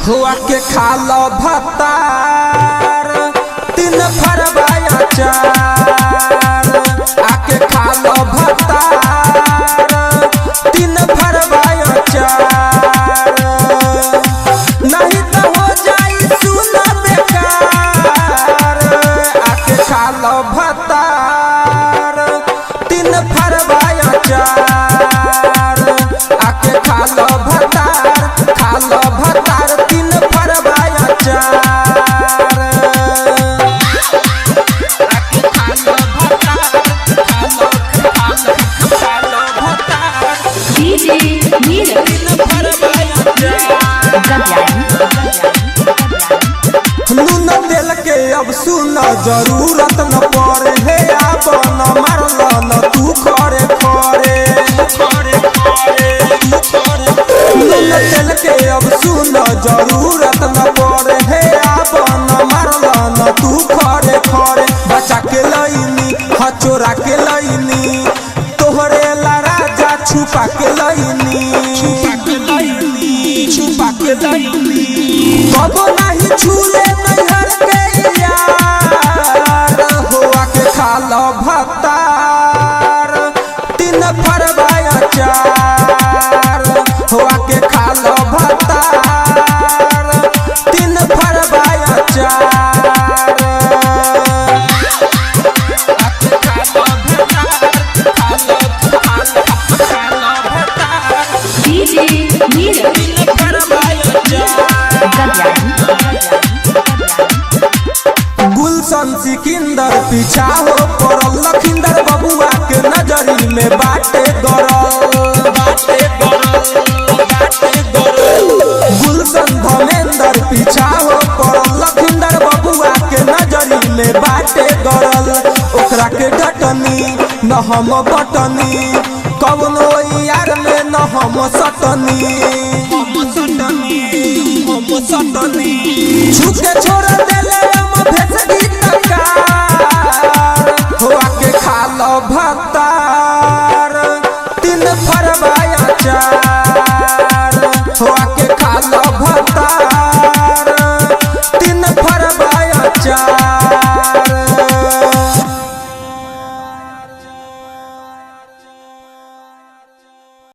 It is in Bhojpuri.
हुआ के खा लो भत्तार 3 फरवाया चार आके खा लो भत्तार 3 फरवाया चार नहीं तो हो जाई सुना बेकार आके खा लो भत्तार 3 फरवाया चार आके खा लो भत्तार 3 फरवाया चार आके खा लो भत्तार डीजे नीरज 3 फरवाया चार नून तेल के अब सुन जरूरत न पड़े हे अब न मारल न तू खरे खरे नून तेल के अब सुन जरूरत न पड़े हे अब न मारल न तू खरे खरे बचा के लईनी हचोरा के लईनी तोहरे ला राजा छुपा के लईनी कबो नहीं छूले नैहर के यार हुआ के खा लो भत्तार 3 फरवाया चार हुआ के खा लो भत्तार 3 फरवाया चार आके खा लो भत्तार डीजे नीरज 3 फरवाया चार गुलशन सिकंदर पीछा हो पड़ल लखिंदर बबुआ के नजरी में बाटे गरल गुलशन धमेंदर पीछा हो पड़ल लखिंदर बबुआ के नजरी में बाटे गरल ओकरा के डटनी न हम बटनी कवनो यार में न हम सटनी छुके छोड़ देले हम भेस